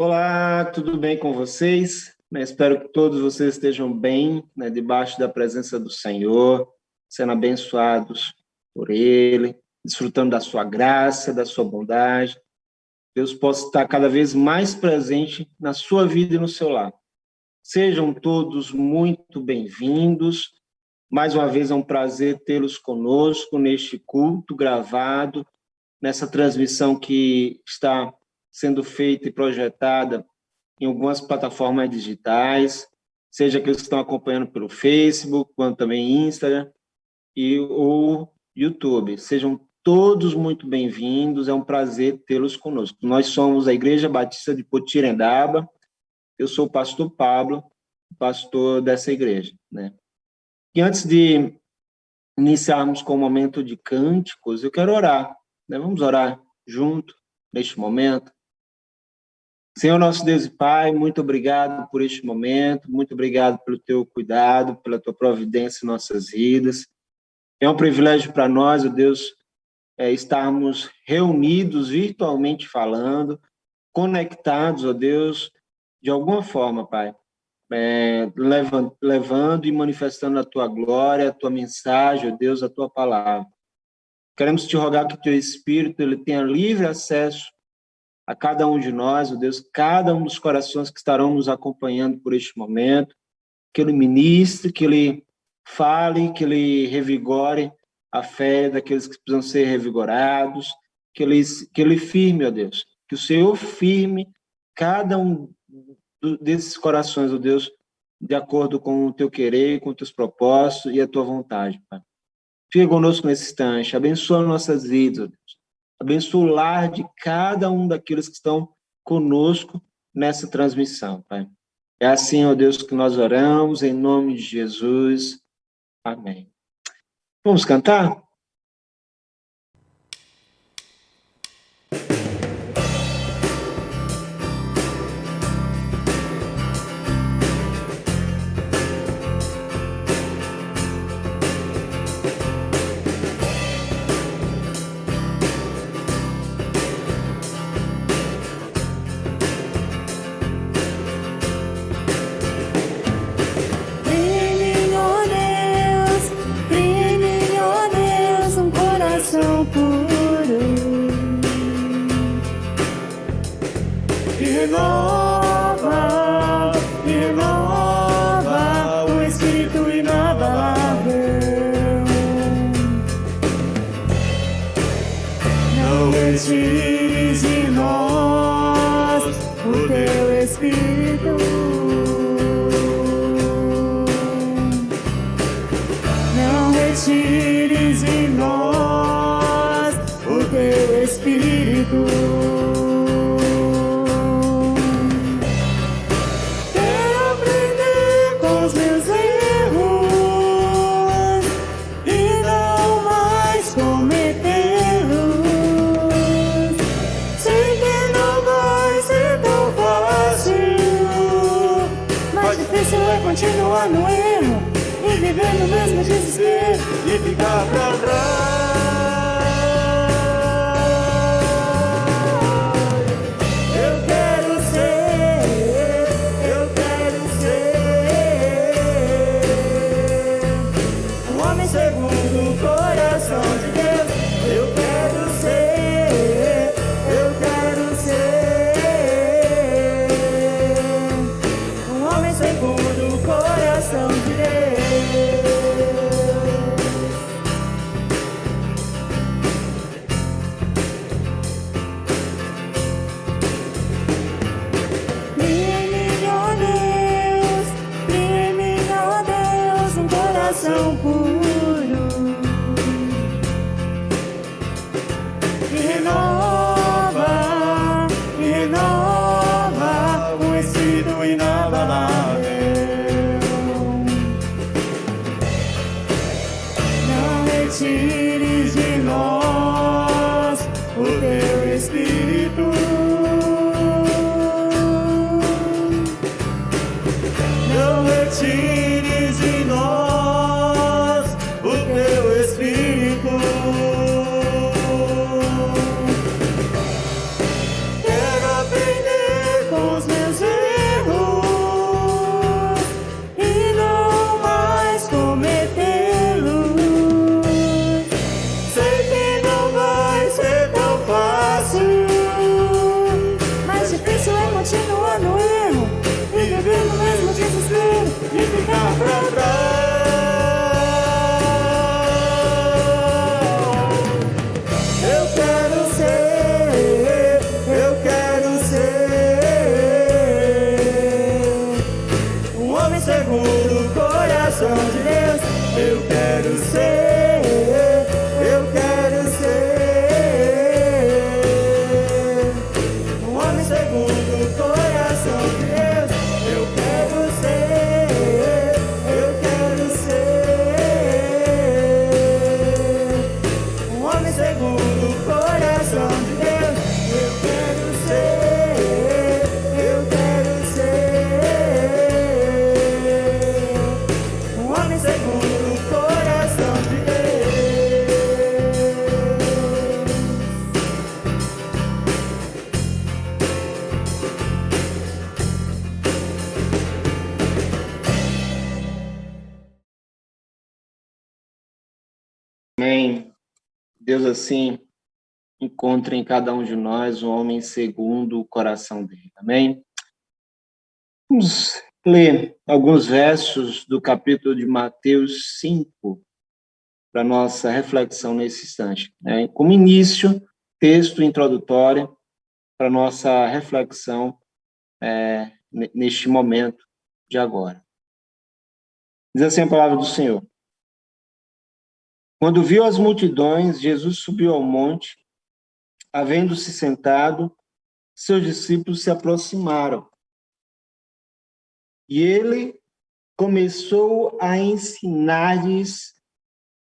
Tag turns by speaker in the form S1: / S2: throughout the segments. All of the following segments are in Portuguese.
S1: Olá, tudo bem com vocês? Espero que todos vocês estejam bem, debaixo da presença do Senhor, sendo abençoados por Ele, desfrutando da sua graça, da sua bondade. Deus possa estar cada vez mais presente na sua vida e no seu lar. Sejam todos muito bem-vindos. Mais uma vez é um prazer tê-los conosco neste culto gravado, nessa transmissão que está sendo feita e projetada em algumas plataformas digitais, seja aqueles que estão acompanhando pelo Facebook, quanto também Instagram ou YouTube. Sejam todos muito bem-vindos, é um prazer tê-los conosco. Nós somos a Igreja Batista de Potirendaba, eu sou o pastor Pablo, pastor dessa igreja, E antes de iniciarmos com o momento de cânticos, eu quero orar, Vamos orar junto neste momento. Senhor, nosso Deus e Pai, muito obrigado por este momento, muito obrigado pelo teu cuidado, pela tua providência em nossas vidas. É um privilégio para nós, ó Deus, estarmos reunidos, virtualmente falando, conectados, ó Deus, de alguma forma, Pai, levando e manifestando a tua glória, a tua mensagem, ó Deus, a tua palavra. Queremos te rogar que o teu Espírito ele tenha livre acesso a cada um de nós, ó Deus, cada um dos corações que estarão nos acompanhando por este momento, que Ele ministre, que Ele fale, que Ele revigore a fé daqueles que precisam ser revigorados, que Ele firme, ó Deus, que o Senhor firme cada um desses corações, ó Deus, de acordo com o teu querer, com os teus propósitos e a tua vontade, Pai. Fica conosco nesse instante, abençoa nossas vidas, ó Deus. Abençoa o lar de cada um daqueles que estão conosco nessa transmissão, Pai. É assim, ó Deus, que nós oramos, em nome de Jesus. Amém. Vamos cantar?
S2: Renova o Espírito inabalável. Não retires de nós o teu Espírito. Não retires de nós o teu Espírito. Continuar no erro e viver no mesmo desespero e ficar pra trás. Eu quero ser um homem segundo o coração de Deus. Eu quero ser um homem segundo o coração de Deus. Prime-me, ó Deus, um coração puro. Me renova o Espírito inabalável. Não retires de nós o teu Espírito. Não retires de nós os meus erros e não mais cometê-los. Sei que não vai ser tão fácil, mas difícil é continuar no erro e viver no mesmo desespero e ficar pra trás. Segundo o coração de Deus, eu quero ser, eu quero ser um homem segundo o coração de Deus, eu quero ser, eu quero ser um homem segundo o coração de Deus, eu quero ser, eu quero ser segundo o coração de
S1: Amém. Deus assim encontra em cada um de nós um homem segundo o coração dele. Amém? Vamos ler alguns versos do capítulo de Mateus 5 para nossa reflexão nesse instante. Como início, texto introdutório para nossa reflexão neste momento de agora. Diz assim a palavra do Senhor. Quando viu as multidões, Jesus subiu ao monte. Havendo-se sentado, seus discípulos se aproximaram. E ele começou a ensinar-lhes,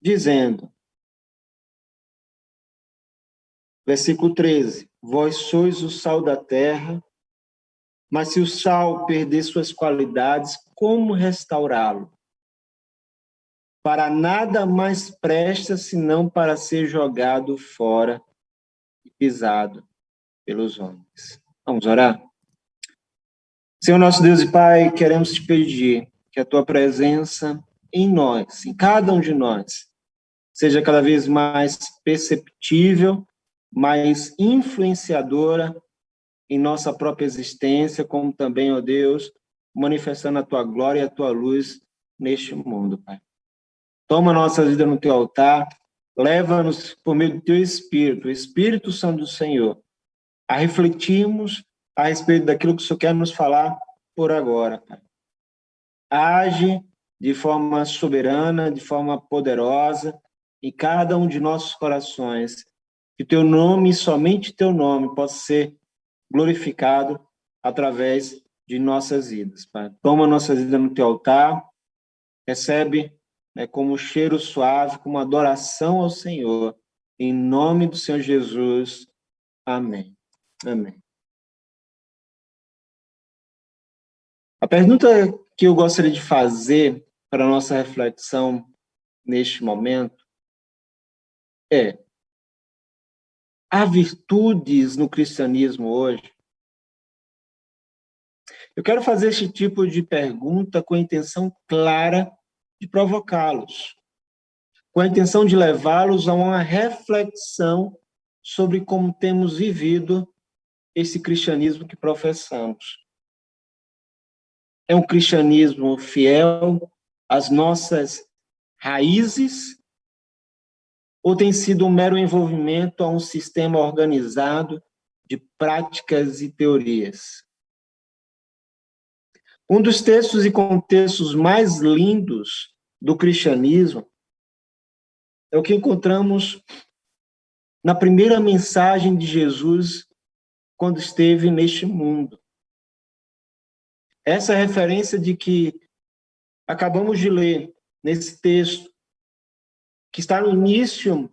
S1: dizendo, versículo 13, vós sois o sal da terra, mas se o sal perder suas qualidades, como restaurá-lo? Para nada mais presta, senão para ser jogado fora e pisado pelos homens. Vamos orar? Senhor nosso Deus e Pai, queremos te pedir que a tua presença em nós, em cada um de nós, seja cada vez mais perceptível, mais influenciadora em nossa própria existência, como também, ó Deus, manifestando a tua glória e a tua luz neste mundo, Pai. Toma nossa vida no teu altar, leva-nos por meio do teu Espírito, o Espírito Santo do Senhor, a refletirmos a respeito daquilo que o Senhor quer nos falar por agora, Pai. Age de forma soberana, de forma poderosa, em cada um de nossos corações, que teu nome, somente teu nome, possa ser glorificado através de nossas vidas, Pai. Toma nossa vida no teu altar, recebe como cheiro suave, como adoração ao Senhor, em nome do Senhor Jesus. Amém. Amém. A pergunta que eu gostaria de fazer para a nossa reflexão neste momento é: há virtudes no cristianismo hoje? Eu quero fazer este tipo de pergunta com a intenção clara de provocá-los, com a intenção de levá-los a uma reflexão sobre como temos vivido esse cristianismo que professamos. É um cristianismo fiel às nossas raízes ou tem sido um mero envolvimento a um sistema organizado de práticas e teorias? Um dos textos e contextos mais lindos do cristianismo é o que encontramos na primeira mensagem de Jesus quando esteve neste mundo. Essa referência de que acabamos de ler nesse texto, que está no início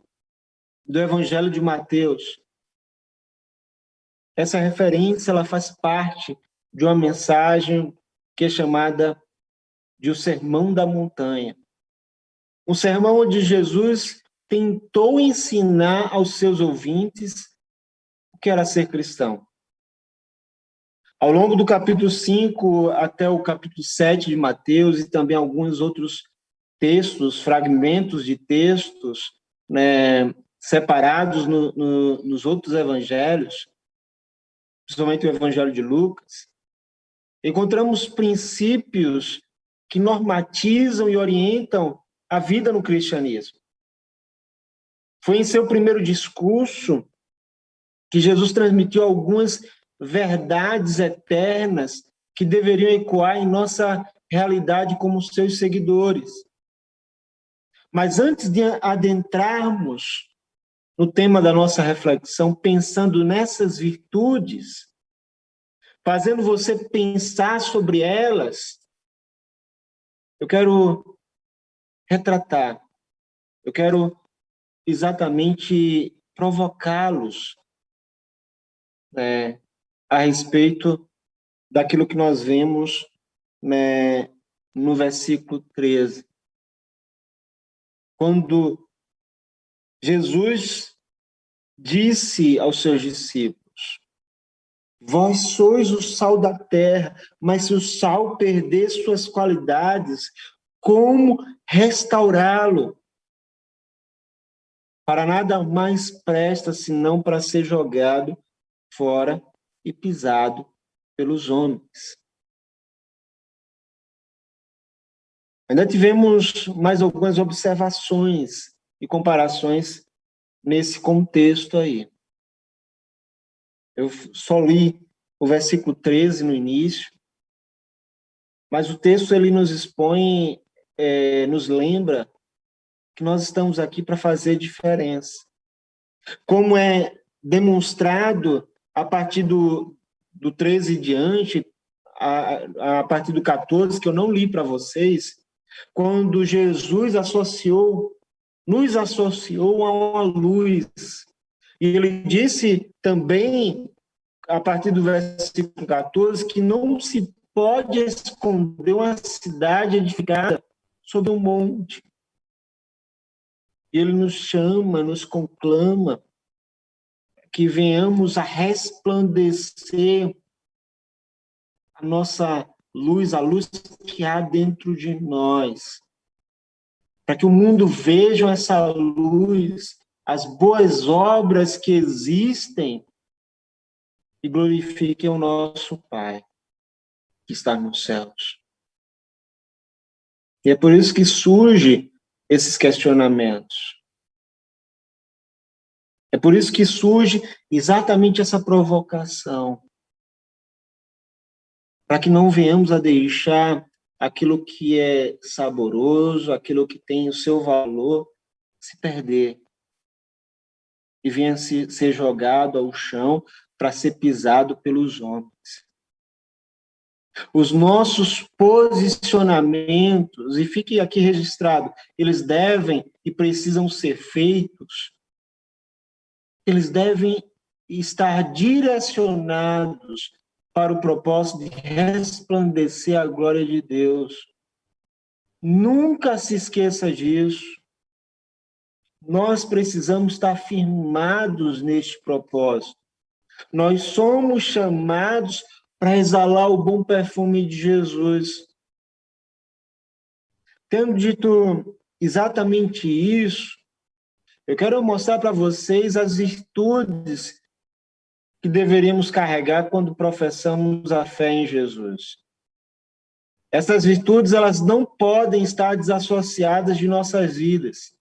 S1: do Evangelho de Mateus, essa referência ela faz parte de uma mensagem que é chamada de o Sermão da Montanha. Um sermão onde Jesus tentou ensinar aos seus ouvintes o que era ser cristão. Ao longo do capítulo 5 até o capítulo 7 de Mateus e também alguns outros textos, fragmentos de textos, né, separados nos outros evangelhos, principalmente o evangelho de Lucas, encontramos princípios que normatizam e orientam a vida no cristianismo. Foi em seu primeiro discurso que Jesus transmitiu algumas verdades eternas que deveriam ecoar em nossa realidade como seus seguidores. Mas antes de adentrarmos no tema da nossa reflexão, pensando nessas virtudes, fazendo você pensar sobre elas, eu quero retratar, eu quero exatamente provocá-los a respeito daquilo que nós vemos no versículo 13. Quando Jesus disse aos seus discípulos: vós sois o sal da terra, mas se o sal perder suas qualidades, como restaurá-lo? Para nada mais presta senão para ser jogado fora e pisado pelos homens. Ainda tivemos mais algumas observações e comparações nesse contexto aí. Eu só li o versículo 13 no início, mas o texto ele nos expõe, nos lembra que nós estamos aqui para fazer diferença. Como é demonstrado a partir do 13 em diante, a partir do 14, que eu não li para vocês, quando Jesus nos associou a uma luz. E ele disse também, a partir do versículo 14, que não se pode esconder uma cidade edificada sobre um monte. Ele nos chama, nos conclama que venhamos a resplandecer a nossa luz, a luz que há dentro de nós, para que o mundo veja essa luz, as boas obras que existem e glorifiquem o nosso Pai que está nos céus. E é por isso que surgem esses questionamentos. É por isso que surge exatamente essa provocação, para que não venhamos a deixar aquilo que é saboroso, aquilo que tem o seu valor, se perder e venha ser jogado ao chão para ser pisado pelos homens. Os nossos posicionamentos, e fique aqui registrado, eles devem e precisam ser feitos, eles devem estar direcionados para o propósito de resplandecer a glória de Deus. Nunca se esqueça disso. Nós precisamos estar firmados neste propósito. Nós somos chamados para exalar o bom perfume de Jesus. Tendo dito exatamente isso, eu quero mostrar para vocês as virtudes que deveríamos carregar quando professamos a fé em Jesus. Essas virtudes, elas não podem estar desassociadas de nossas vidas,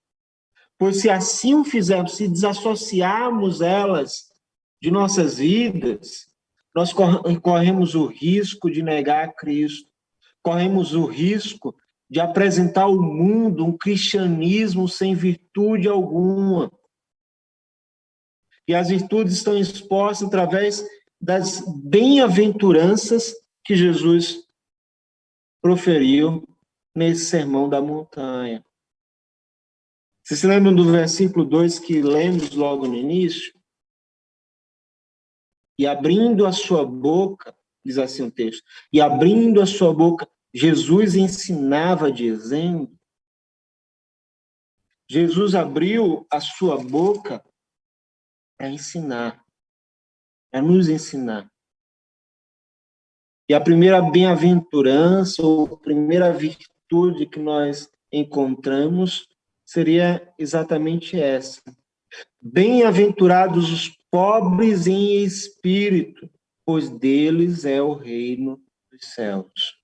S1: pois se assim o fizermos, se desassociarmos elas de nossas vidas, nós corremos o risco de negar a Cristo, corremos o risco de apresentar ao mundo um cristianismo sem virtude alguma. E as virtudes estão expostas através das bem-aventuranças que Jesus proferiu nesse Sermão da Montanha. Vocês se lembram do versículo 2 que lemos logo no início? E abrindo a sua boca, diz assim o texto, e abrindo a sua boca, Jesus ensinava dizendo, Jesus abriu a sua boca para ensinar, para nos ensinar. E a primeira bem-aventurança, ou a primeira virtude que nós encontramos, seria exatamente essa. Bem-aventurados os pobres em espírito, pois deles é o reino dos céus.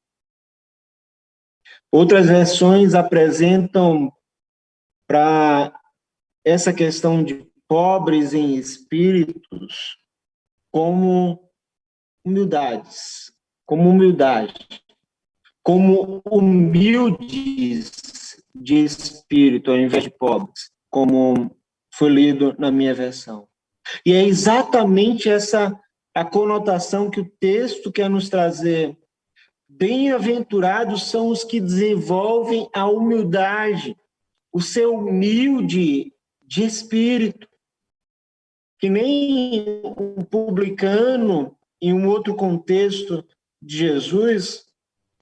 S1: Outras versões apresentam para essa questão de pobres em espíritos como humildade, como humildes de espírito, ao invés de pobres, como foi lido na minha versão. E é exatamente essa a conotação que o texto quer nos trazer. Bem-aventurados são os que desenvolvem a humildade, o ser humilde de espírito, que nem um publicano, em um outro contexto de Jesus,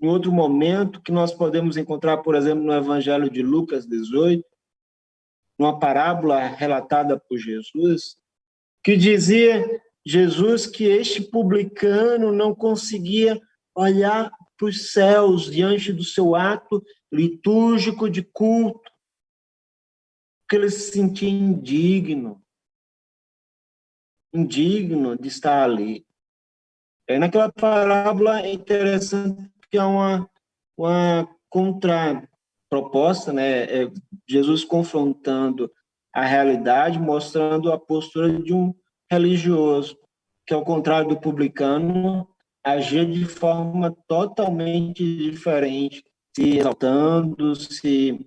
S1: em outro momento, que nós podemos encontrar, por exemplo, no Evangelho de Lucas 18, numa parábola relatada por Jesus, que dizia Jesus que este publicano não conseguia olhar para os céus diante do seu ato litúrgico de culto, porque ele se sentia indigno de estar ali. E naquela parábola é interessante que há uma contraproposta, né? Jesus confrontando a realidade, mostrando a postura de um religioso, que ao contrário do publicano, agia de forma totalmente diferente, se exaltando, se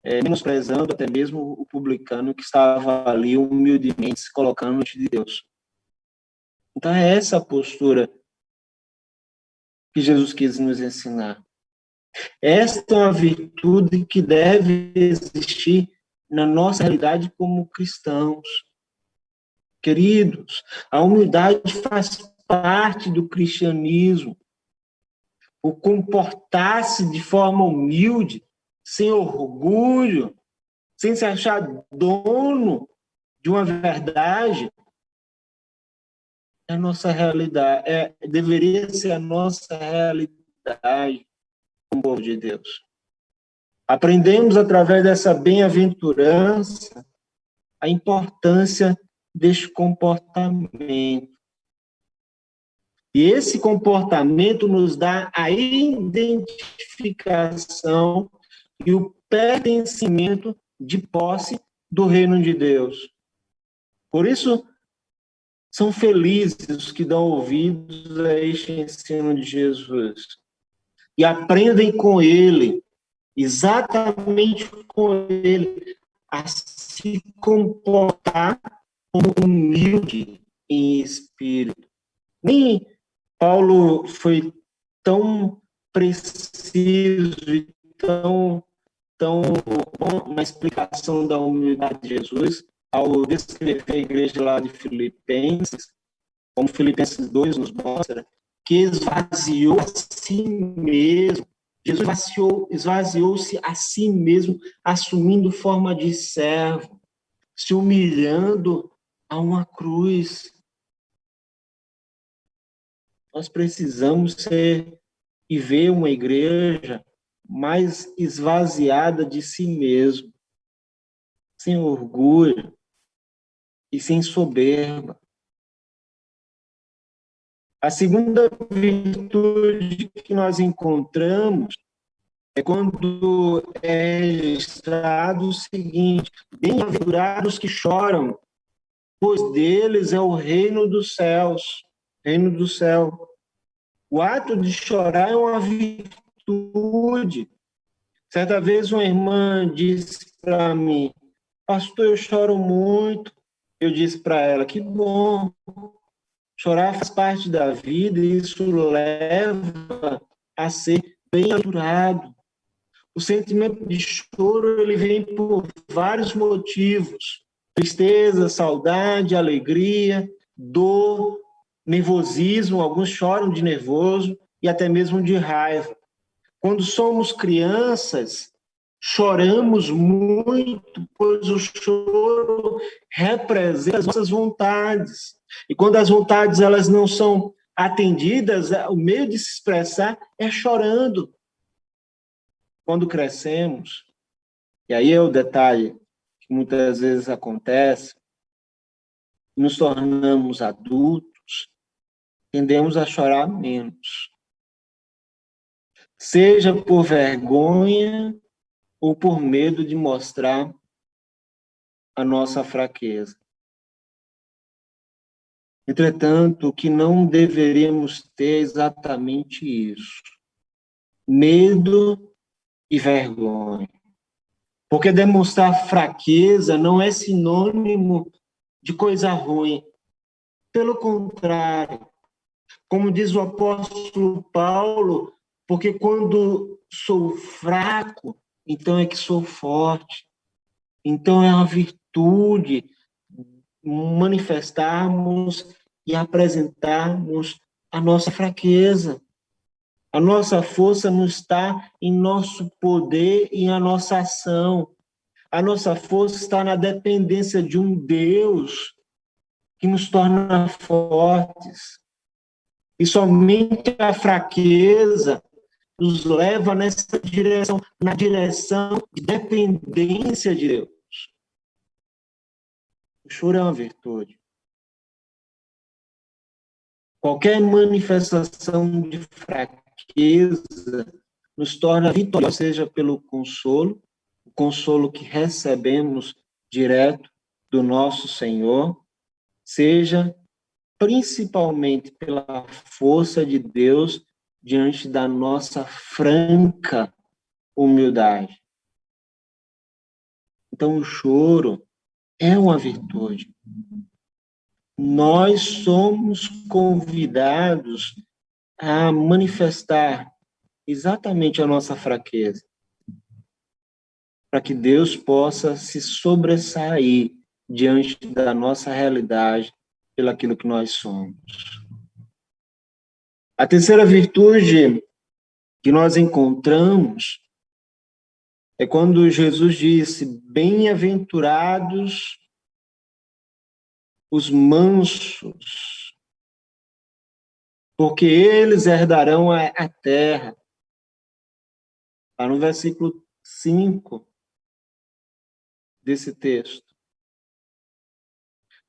S1: menosprezando até mesmo o publicano que estava ali humildemente se colocando diante de Deus. Então é essa a postura que Jesus quis nos ensinar. Esta é uma virtude que deve existir na nossa realidade como cristãos. Queridos, a humildade faz parte do cristianismo. O comportar-se de forma humilde, sem orgulho, sem se achar dono de uma verdade, é a nossa realidade, deveria ser a nossa realidade como povo de Deus. Aprendemos através dessa bem-aventurança a importância deste comportamento. E esse comportamento nos dá a identificação e o pertencimento de posse do reino de Deus. Por isso, são felizes os que dão ouvidos a este ensino de Jesus e aprendem com ele, exatamente com ele, a se comportar como humilde em espírito. Nem Paulo foi tão preciso e tão bom na explicação da humildade de Jesus ao descrever a igreja lá de Filipenses, como Filipenses 2 nos mostra, que esvaziou a si mesmo. Jesus esvaziou-se a si mesmo, assumindo forma de servo, se humilhando a uma cruz. Nós precisamos ser e ver uma igreja mais esvaziada de si mesmo, sem orgulho e sem soberba. A segunda virtude que nós encontramos é quando é registrado o seguinte: bem-aventurados que choram, pois deles é o reino dos céus. Reino do céu. O ato de chorar é uma virtude. Certa vez uma irmã disse para mim: pastor, eu choro muito. Eu disse para ela: que bom. Chorar faz parte da vida e isso leva a ser bem-aventurado. O sentimento de choro ele vem por vários motivos: tristeza, saudade, alegria, dor, nervosismo. Alguns choram de nervoso e até mesmo de raiva. Quando somos crianças, choramos muito, pois o choro representa as nossas vontades. E quando as vontades elas não são atendidas, o meio de se expressar é chorando. Quando crescemos, e aí é o detalhe que muitas vezes acontece, nos tornamos adultos, tendemos a chorar menos. Seja por vergonha ou por medo de mostrar a nossa fraqueza. Entretanto, o que não deveríamos ter é exatamente isso: medo e vergonha. Porque demonstrar fraqueza não é sinônimo de coisa ruim. Pelo contrário, como diz o apóstolo Paulo, porque quando sou fraco, então é que sou forte. Então é uma virtude manifestarmos e apresentarmos a nossa fraqueza. A nossa força não está em nosso poder e na nossa ação. A nossa força está na dependência de um Deus que nos torna fortes. E somente a fraqueza nos leva nessa direção, na direção de dependência de Deus. O choro é uma virtude. Qualquer manifestação de fraqueza nos torna vitoriosos, seja pelo consolo, o consolo que recebemos direto do nosso Senhor, seja principalmente pela força de Deus diante da nossa franca humildade. Então, o choro é uma virtude. Nós somos convidados a manifestar exatamente a nossa fraqueza, para que Deus possa se sobressair diante da nossa realidade pelo aquilo que nós somos. A terceira virtude que nós encontramos é quando Jesus disse: bem-aventurados os mansos, porque eles herdarão a terra. Está no versículo 5 desse texto.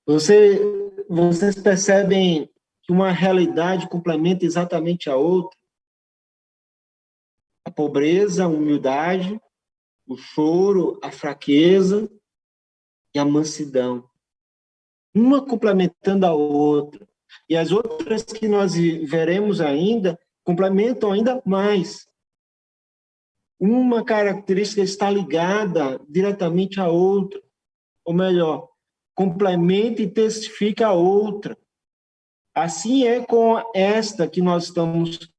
S1: Vocês percebem que uma realidade complementa exatamente a outra? A pobreza, a humildade, o choro, a fraqueza e a mansidão. Uma complementando a outra. E as outras que nós veremos ainda, complementam ainda mais. Uma característica está ligada diretamente à outra. Ou melhor, complementa e testifica a outra. Assim é com esta que nós estamos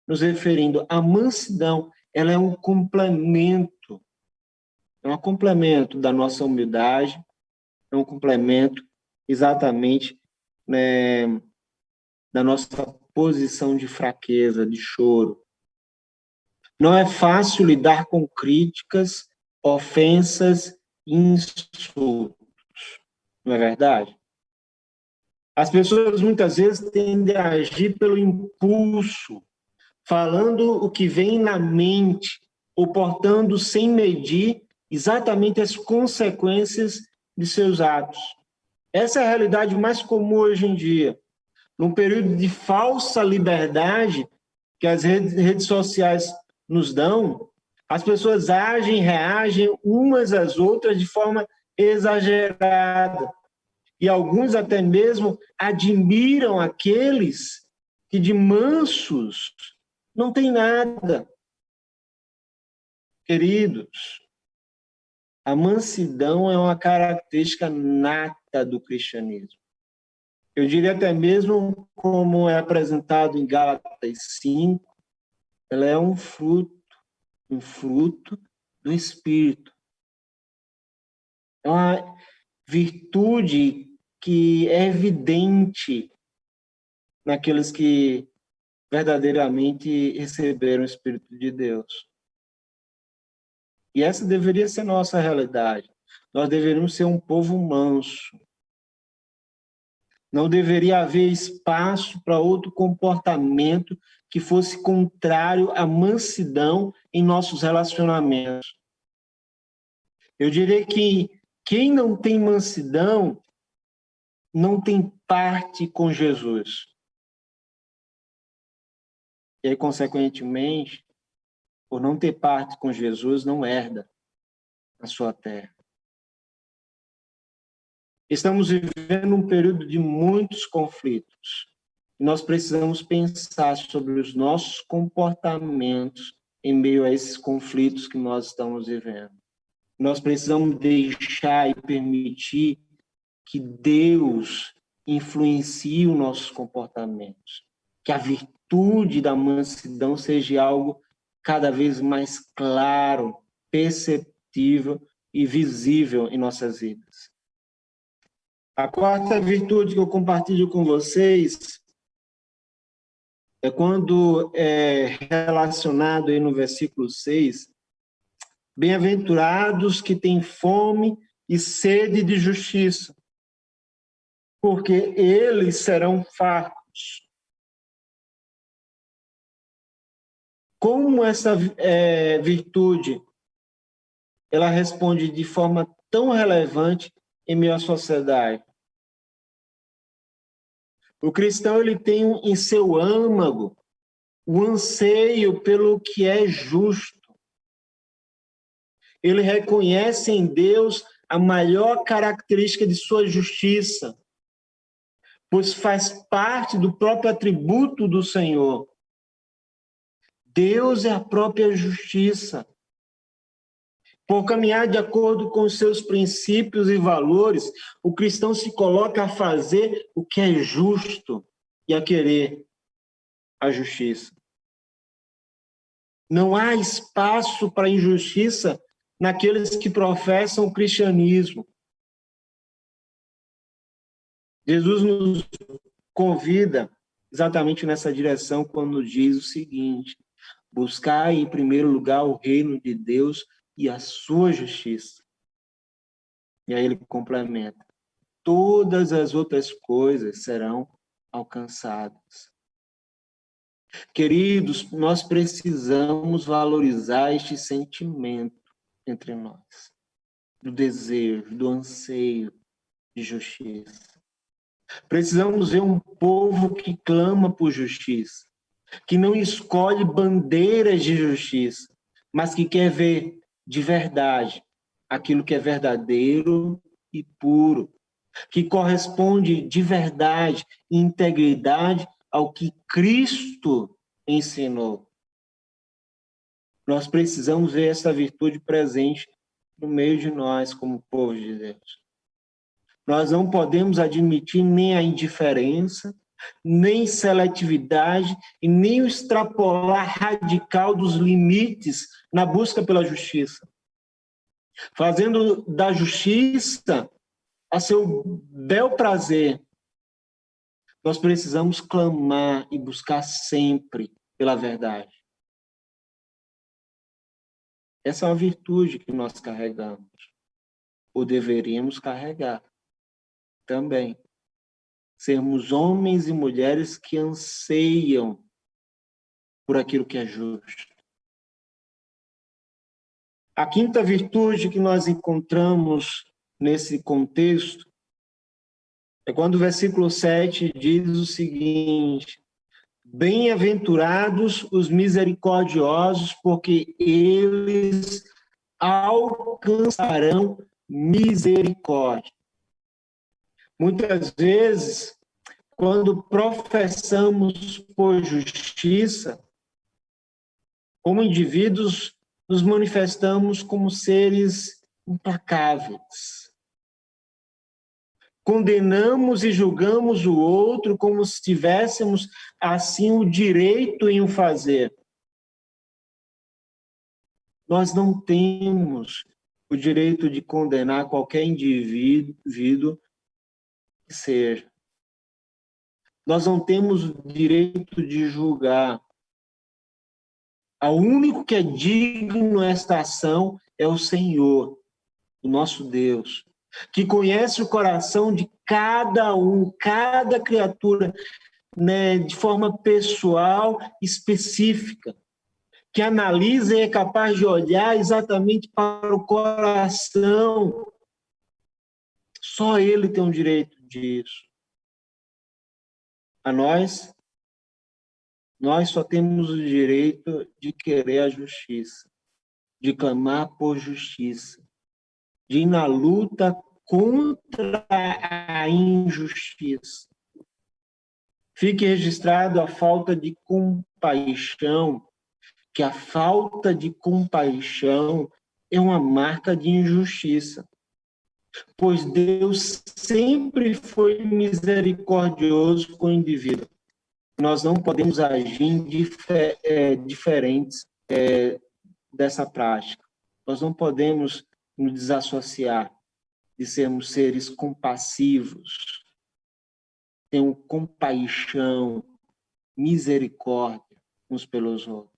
S1: nos referindo. A mansidão, ela é um complemento. É um complemento da nossa humildade, é um complemento exatamente, né, da nossa posição de fraqueza, de choro. Não é fácil lidar com críticas, ofensas e insultos. Não é verdade? As pessoas muitas vezes tendem a agir pelo impulso, falando o que vem na mente, ou portando sem medir exatamente as consequências de seus atos. Essa é a realidade mais comum hoje em dia. Num período de falsa liberdade que as redes sociais nos dão, as pessoas agem, reagem umas às outras de forma exagerada. E alguns até mesmo admiram aqueles que de mansos não tem nada. Queridos, a mansidão é uma característica nata do cristianismo. Eu diria até mesmo, como é apresentado em Gálatas 5, ela é um fruto do Espírito. É uma virtude que é evidente naqueles que verdadeiramente receberam o Espírito de Deus. E essa deveria ser nossa realidade. Nós deveríamos ser um povo manso. Não deveria haver espaço para outro comportamento que fosse contrário à mansidão em nossos relacionamentos. Eu diria que quem não tem mansidão não tem parte com Jesus. E aí, consequentemente, por não ter parte com Jesus, não herda a sua terra. Estamos vivendo um período de muitos conflitos. E nós precisamos pensar sobre os nossos comportamentos em meio a esses conflitos que nós estamos vivendo. Nós precisamos deixar e permitir que Deus influencie os nossos comportamentos. Que a virtude da mansidão seja algo cada vez mais claro, perceptível e visível em nossas vidas. A quarta virtude que eu compartilho com vocês é quando é relacionado aí no versículo 6, bem-aventurados que têm fome e sede de justiça, porque eles serão fartos. Como essa virtude ela responde de forma tão relevante em meio à sociedade? O cristão ele tem em seu âmago o anseio pelo que é justo. Ele reconhece em Deus a maior característica de sua justiça, pois faz parte do próprio atributo do Senhor. Deus é a própria justiça. Por caminhar de acordo com os seus princípios e valores, o cristão se coloca a fazer o que é justo e a querer a justiça. Não há espaço para injustiça naqueles que professam o cristianismo. Jesus nos convida exatamente nessa direção quando diz o seguinte: buscai em primeiro lugar o reino de Deus e a sua justiça. E aí ele complementa: todas as outras coisas serão alcançadas. Queridos, nós precisamos valorizar este sentimento entre nós, do desejo, do anseio de justiça. Precisamos ver um povo que clama por justiça, que não escolhe bandeiras de justiça, mas que quer ver de verdade aquilo que é verdadeiro e puro, que corresponde de verdade e integridade ao que Cristo ensinou. Nós precisamos ver essa virtude presente no meio de nós como povo de Deus. Nós não podemos admitir nem a indiferença, nem seletividade e nem o extrapolar radical dos limites na busca pela justiça. Fazendo da justiça a seu bel prazer, nós precisamos clamar e buscar sempre pela verdade. Essa é uma virtude que nós carregamos, ou deveríamos carregar também. Sermos homens e mulheres que anseiam por aquilo que é justo. A quinta virtude que nós encontramos nesse contexto é quando o versículo 7 diz o seguinte: bem-aventurados os misericordiosos, porque eles alcançarão misericórdia. Muitas vezes, quando professamos por justiça, como indivíduos, nos manifestamos como seres implacáveis. Condenamos e julgamos o outro como se tivéssemos, assim, o direito em o fazer. Nós não temos o direito de condenar qualquer indivíduo que seja. Nós não temos o direito de julgar. O único que é digno nesta ação é o Senhor, o nosso Deus, que conhece o coração de cada um, cada criatura, né, de forma pessoal, específica, que analisa e é capaz de olhar exatamente para o coração. Só Ele tem o direito disso. A nós só temos o direito de querer a justiça, de clamar por justiça, de ir na luta contra a injustiça. Fique registrado a falta de compaixão, que a falta de compaixão é uma marca de injustiça, pois Deus sempre foi misericordioso com o indivíduo. Nós não podemos agir diferentes dessa prática. Nós não podemos nos desassociar de sermos seres compassivos, ter compaixão, misericórdia uns pelos outros.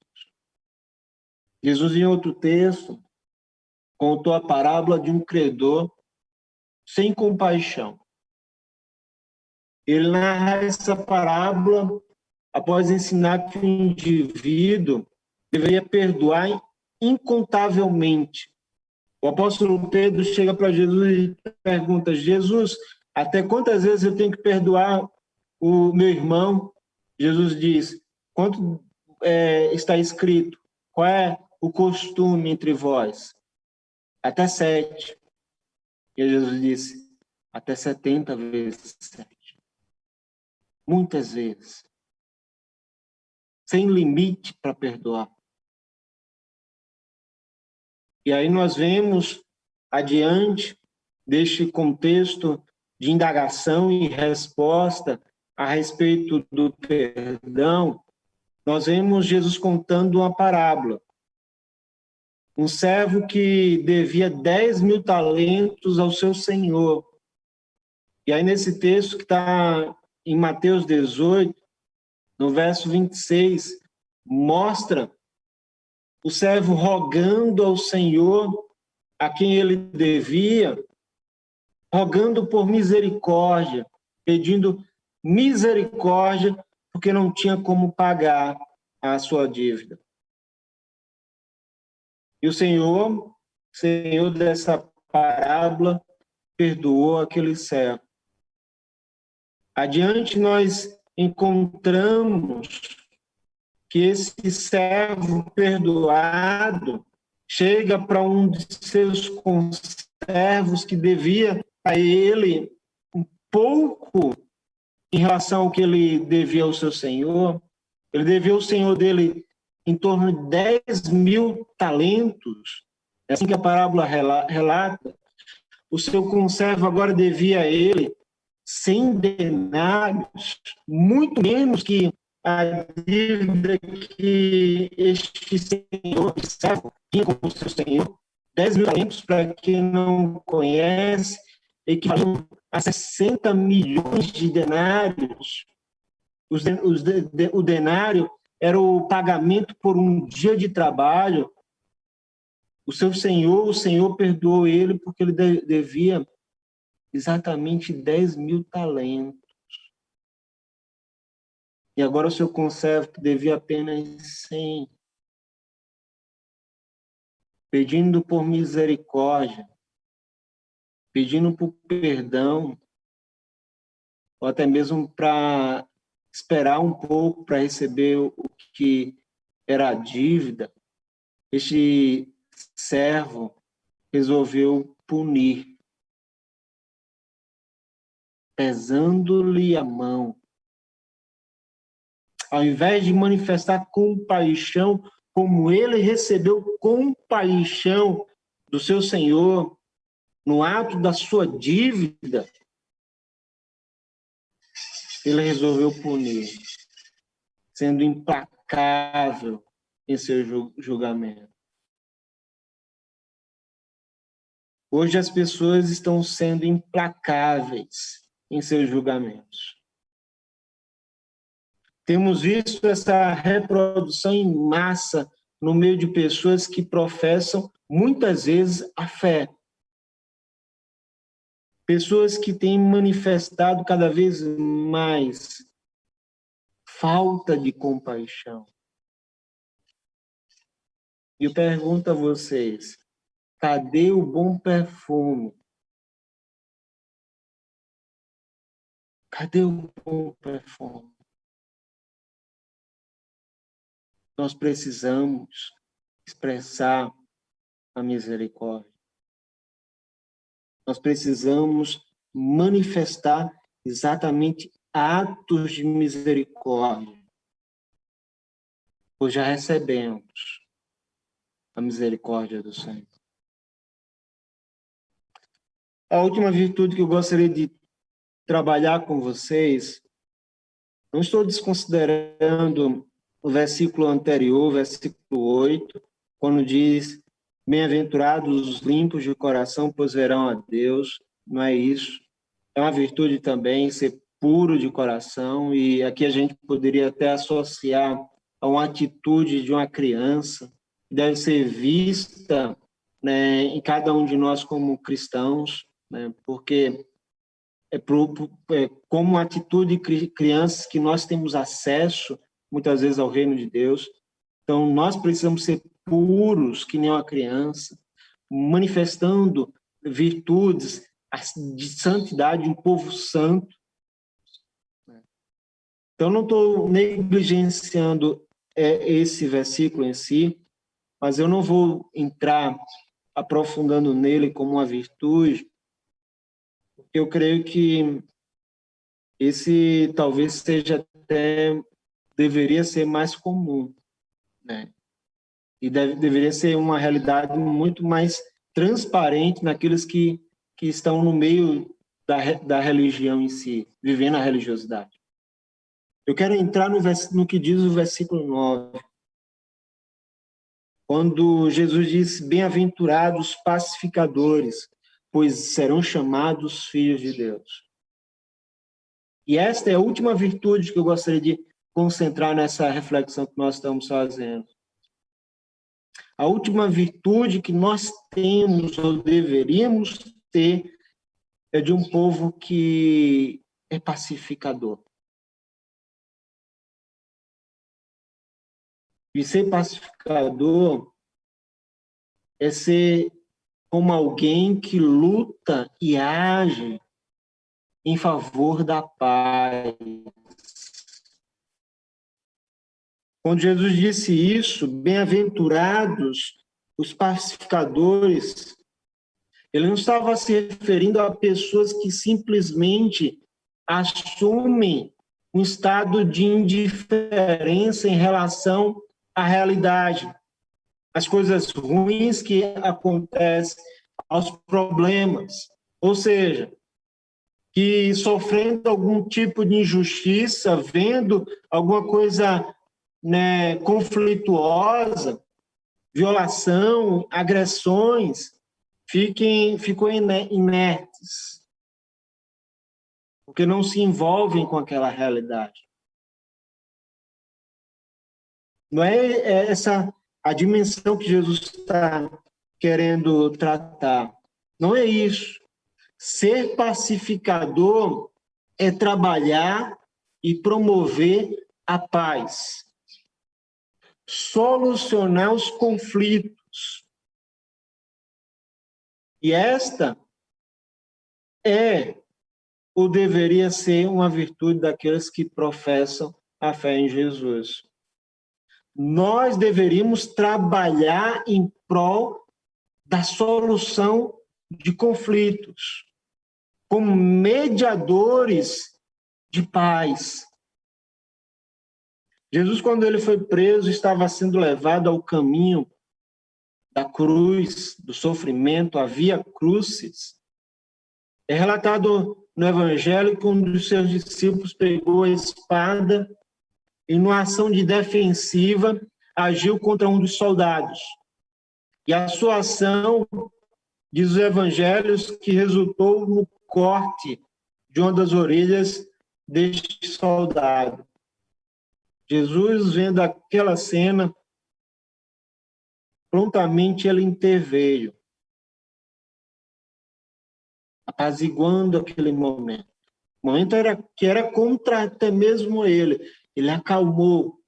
S1: Jesus, em outro texto, contou a parábola de um credor sem compaixão. Ele narra essa parábola após ensinar que o indivíduo deveria perdoar incontavelmente. O apóstolo Pedro chega para Jesus e pergunta: Jesus, até quantas vezes eu tenho que perdoar o meu irmão? Jesus diz: quanto está escrito? Qual é o costume entre vós? Até 7. E Jesus disse: até 70 vezes 7. Muitas vezes. Sem limite para perdoar. E aí nós vemos, adiante deste contexto de indagação e resposta a respeito do perdão, nós vemos Jesus contando uma parábola. Um servo que devia 10.000 talentos ao seu senhor. E aí nesse texto que está em Mateus 18, no verso 26, mostra o servo rogando ao Senhor, a quem ele devia, rogando por misericórdia, pedindo misericórdia, porque não tinha como pagar a sua dívida. E o Senhor dessa parábola, perdoou aquele servo. Adiante nós encontramos que esse servo perdoado chega para um de seus conservos que devia a ele um pouco em relação ao que ele devia ao seu senhor. Ele devia ao senhor dele em torno de 10.000 talentos. É assim que a parábola relata. O seu conservo agora devia a ele 100 denários, muito menos que a dívida que este senhor, servo, tinha com o seu senhor. 10.000 talentos, para quem não conhece, equivalem a 60 milhões de denários. O denário era o pagamento por um dia de trabalho. O senhor perdoou ele porque ele devia exatamente 10.000 talentos. E agora o seu conservo, que devia apenas 100, pedindo por misericórdia, pedindo por perdão, ou até mesmo para esperar um pouco para receber o que era a dívida, este servo resolveu punir, pesando-lhe a mão. Ao invés de manifestar compaixão, como ele recebeu compaixão do seu Senhor no ato da sua dívida, ele resolveu punir, sendo implacável em seu julgamento. Hoje as pessoas estão sendo implacáveis em seus julgamentos. Temos visto essa reprodução em massa no meio de pessoas que professam, muitas vezes, a fé. pessoas que têm manifestado cada vez mais falta de compaixão. E eu pergunto a vocês, cadê o bom perfume? Cadê o bom perfume? Nós precisamos expressar a misericórdia. Nós precisamos manifestar exatamente atos de misericórdia, pois já recebemos a misericórdia do Senhor. A última virtude que eu gostaria de trabalhar com vocês, não estou desconsiderando o versículo anterior, versículo 8, quando diz: bem-aventurados os limpos de coração, pois verão a Deus. Não é isso. É uma virtude também ser puro de coração, e aqui a gente poderia até associar a uma atitude de uma criança, que deve ser vista, né, em cada um de nós como cristãos, né, porque é como atitude de crianças que nós temos acesso, muitas vezes, ao reino de Deus. Então, nós precisamos ser puros, que nem uma criança, manifestando virtudes de santidade, um povo santo. Então, não estou negligenciando esse versículo em si, mas eu não vou entrar aprofundando nele como uma virtude, porque eu creio que esse talvez seja até, deveria ser mais comum, né? E deveria ser uma realidade muito mais transparente naqueles que estão no meio da religião em si, vivendo a religiosidade. Eu quero entrar no que diz o versículo 9, quando Jesus diz: bem-aventurados pacificadores, pois serão chamados filhos de Deus. E esta é a última virtude que eu gostaria de concentrar nessa reflexão que nós estamos fazendo. A última virtude que nós temos ou deveríamos ter é de um povo que é pacificador. E ser pacificador é ser como alguém que luta e age em favor da paz. Quando Jesus disse isso, bem-aventurados os pacificadores, ele não estava se referindo a pessoas que simplesmente assumem um estado de indiferença em relação à realidade, às coisas ruins que acontecem, aos problemas. Ou seja, que sofrendo algum tipo de injustiça, vendo alguma coisa, né, conflituosa, violação, agressões, ficam inertes, porque não se envolvem com aquela realidade. Não é essa a dimensão que Jesus está querendo tratar. Não é isso. Ser pacificador é trabalhar e promover a paz, solucionar os conflitos. E esta é ou deveria ser uma virtude daqueles que professam a fé em Jesus. Nós deveríamos trabalhar em prol da solução de conflitos, como mediadores de paz. Jesus, quando ele foi preso, estava sendo levado ao caminho da cruz, do sofrimento, a via crucis. É relatado no Evangelho que um dos seus discípulos pegou a espada e, numa ação de defensiva, agiu contra um dos soldados. E a sua ação, diz os Evangelhos, que resultou no corte de uma das orelhas deste soldado. Jesus, vendo aquela cena, prontamente ele interveio. apaziguando aquele momento. O momento que era contra até mesmo ele. Ele acalmou,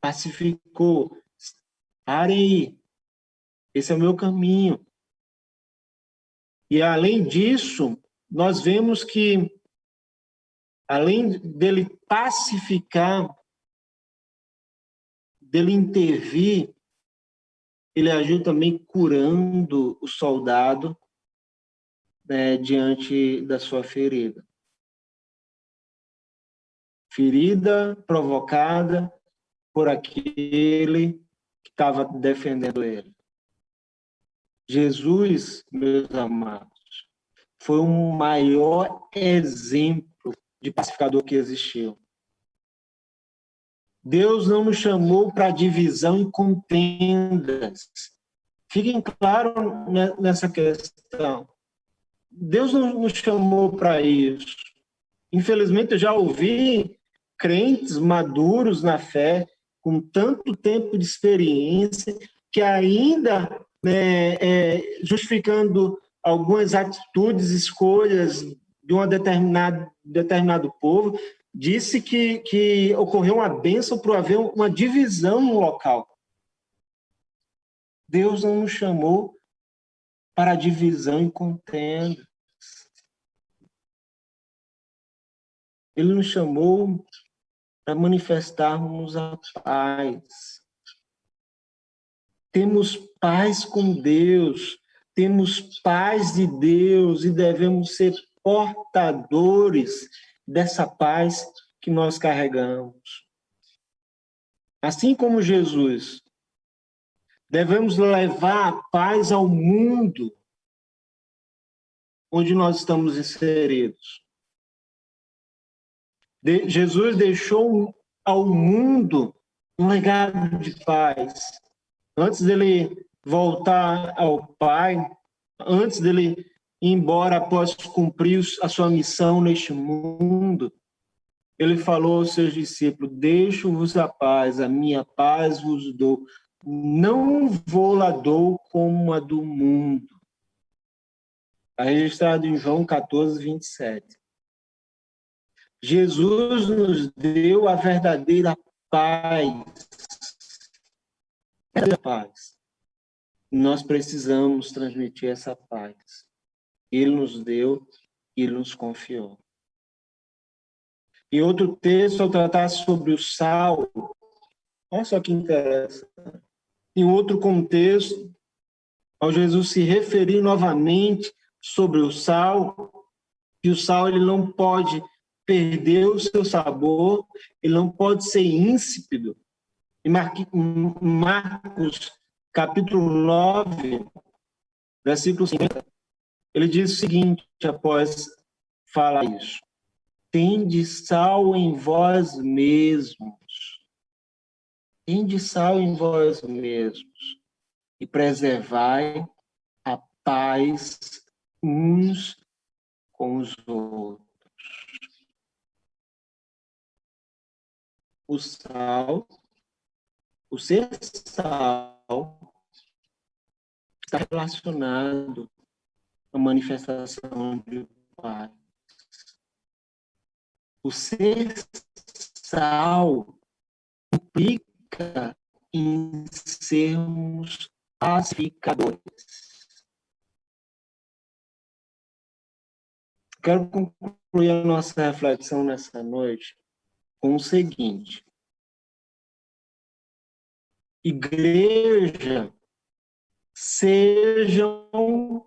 S1: pacificou. Parem aí, esse é o meu caminho. E, além disso, nós vemos que, além dele pacificar, dele intervir, ele agiu também curando o soldado, né, diante da sua ferida. Ferida provocada por aquele que estava defendendo ele. Jesus, meus amados, foi o maior exemplo de pacificador que existiu. Deus não nos chamou para divisão e contendas. Fiquem claros nessa questão. Deus não nos chamou para isso. Infelizmente, eu já ouvi crentes maduros na fé, com tanto tempo de experiência, que ainda justificando algumas atitudes, escolhas de um determinado povo, disse que ocorreu uma bênção por haver uma divisão no local. Deus não nos chamou para divisão e contenda. Ele nos chamou para manifestarmos a paz. Temos paz com Deus, temos paz de Deus e devemos ser portadores dessa paz que nós carregamos. Assim como Jesus, devemos levar a paz ao mundo onde nós estamos inseridos. Jesus deixou ao mundo um legado de paz. Antes dele voltar ao Pai, antes dele ir embora após cumprir a sua missão neste mundo, ele falou aos seus discípulos: deixo-vos a paz, a minha paz vos dou. Não vou lá dou como a do mundo. Está registrado em João 14, 27. Jesus nos deu a verdadeira paz. Paz. Nós precisamos transmitir essa paz. Ele nos deu, ele nos confiou. E outro texto, ao tratar sobre o sal, olha só que interessante. Em outro contexto, ao Jesus se referir novamente sobre o sal, que o sal ele não pode perder o seu sabor, ele não pode ser insípido. Em Marcos, capítulo 9, versículo 50, ele diz o seguinte, após falar isso: tende sal em vós mesmos. Tende sal em vós mesmos e preservai a paz uns com os outros. O sal, o ser sal, está relacionado à manifestação de paz. O ser sal implica em sermos pacificadores. Quero concluir a nossa reflexão nessa noite com o seguinte: igreja, sejam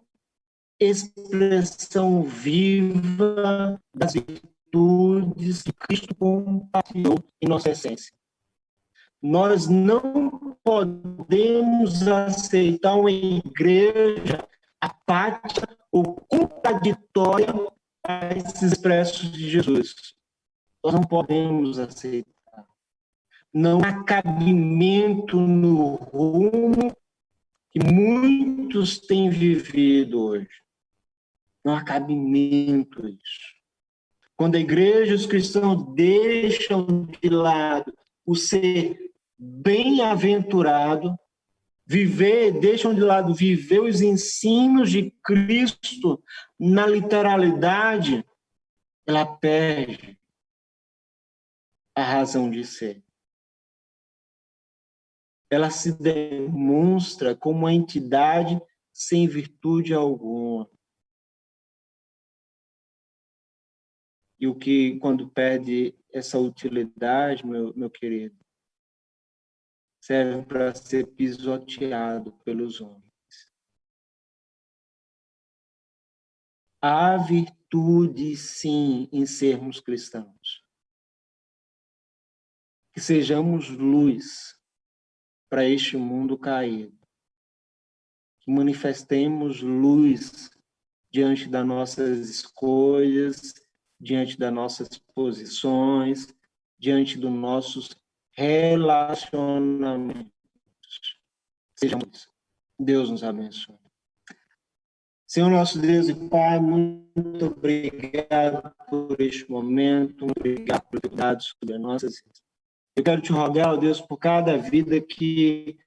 S1: expressão viva das virtudes que Cristo compartilhou em nossa essência. Nós não podemos aceitar uma igreja apática ou contraditória a esses expressos de Jesus. Nós não podemos aceitar. Não há cabimento no rumo que muitos têm vivido hoje. Não há cabimento isso. Quando a igreja e os cristãos deixam de lado o ser bem-aventurado, deixam de lado viver os ensinos de Cristo na literalidade, ela perde a razão de ser. Ela se demonstra como uma entidade sem virtude alguma. E o que, quando perde essa utilidade, meu querido, serve para ser pisoteado pelos homens. Há virtude, sim, em sermos cristãos. Que sejamos luz para este mundo caído. Que manifestemos luz diante das nossas escolhas, diante das nossas posições, diante dos nossos relacionamentos. Sejamos. Deus nos abençoe. Senhor nosso Deus e Pai, muito obrigado por este momento, muito obrigado por ter dado sobre as nossas vidas. Eu quero te rogar, ó Deus, por cada vida que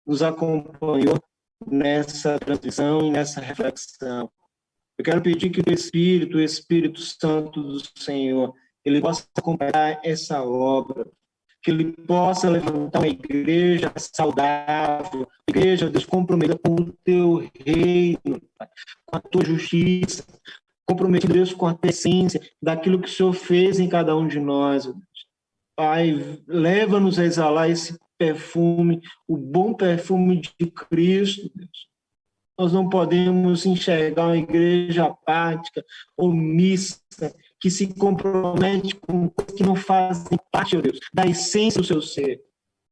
S1: nos acompanhou nessa transmissão e nessa reflexão. Eu quero pedir que o Espírito Santo do Senhor, ele possa acompanhar essa obra, que ele possa levantar uma igreja saudável, uma igreja, Deus, comprometida com o teu reino, Pai, com a tua justiça, comprometida, Deus, com a essência daquilo que o Senhor fez em cada um de nós, Deus. Pai, leva-nos a exalar esse perfume, o bom perfume de Cristo, Deus. Nós não podemos enxergar uma igreja apática, omissa, que se compromete com coisas que não fazem parte, ó Deus, da essência do seu ser.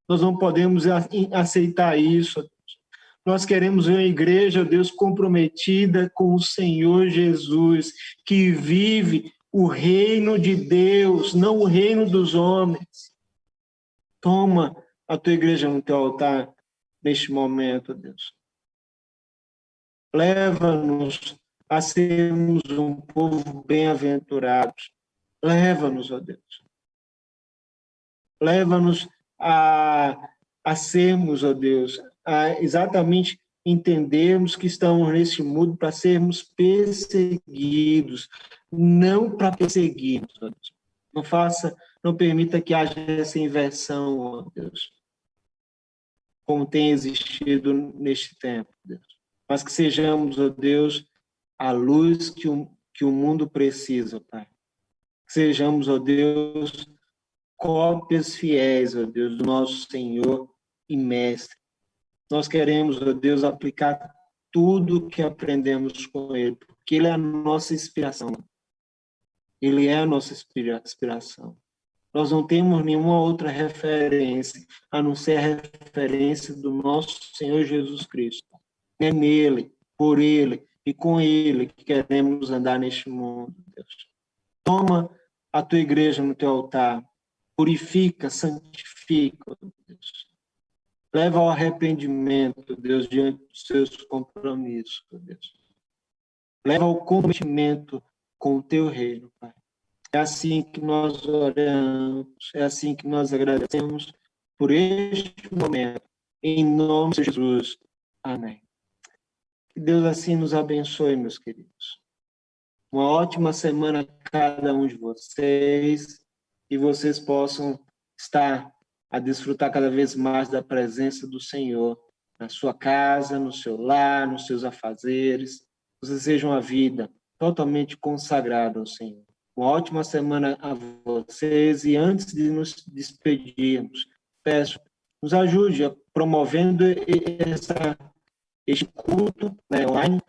S1: Nós não podemos aceitar isso, ó Deus. Nós queremos ver uma igreja, ó Deus, comprometida com o Senhor Jesus, que vive o reino de Deus, não o reino dos homens. Toma a tua igreja no teu altar neste momento, ó Deus. Leva-nos a sermos um povo bem-aventurado. Leva-nos, ó Deus. Leva-nos a sermos, ó Deus, a exatamente entendermos que estamos nesse mundo para sermos perseguidos, não para perseguirmos, ó Deus. Não permita que haja essa inversão, ó Deus, como tem existido neste tempo, Deus. Mas que sejamos, ó Deus, a luz que o mundo precisa, Pai. Que sejamos, ó Deus, cópias fiéis, ó Deus, do nosso Senhor e Mestre. Nós queremos, ó Deus, aplicar tudo o que aprendemos com Ele, porque Ele é a nossa inspiração. Ele é a nossa inspiração. Nós não temos nenhuma outra referência, a não ser a referência do nosso Senhor Jesus Cristo. É nele, por ele e com ele que queremos andar neste mundo, Deus. Toma a tua igreja no teu altar, purifica, santifica, Deus. Leva ao arrependimento, Deus, diante dos seus compromissos, Deus. Leva ao comprometimento com o teu reino, Pai. É assim que nós oramos, é assim que nós agradecemos por este momento, em nome de Jesus. Amém. Que Deus assim nos abençoe, meus queridos. Uma ótima semana a cada um de vocês, e vocês possam estar a desfrutar cada vez mais da presença do Senhor na sua casa, no seu lar, nos seus afazeres. Vocês sejam uma vida totalmente consagrada ao Senhor. Uma ótima semana a vocês, e antes de nos despedirmos, peço, nos ajude a promovendo este culto, né, online,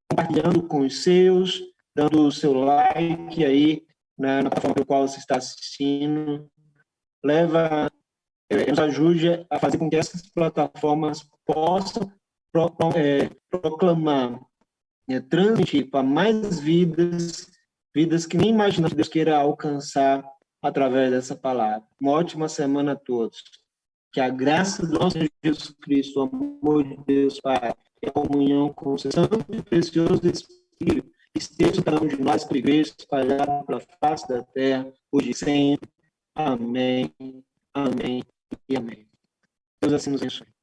S1: compartilhando com os seus, dando o seu like aí na plataforma pela qual você está assistindo. Nos ajude a fazer com que essas plataformas possam proclamar, transmitir para mais vidas que nem imaginamos que Deus queira alcançar através dessa palavra. Uma ótima semana a todos. Que a graça do nosso Jesus Cristo, o amor de Deus Pai, e a comunhão com o Santo e Precioso Espírito esteja cada um de nós, com a igreja espalhada pela face da terra, hoje e sempre. Amém, amém e amém. Deus assim nos abençoe.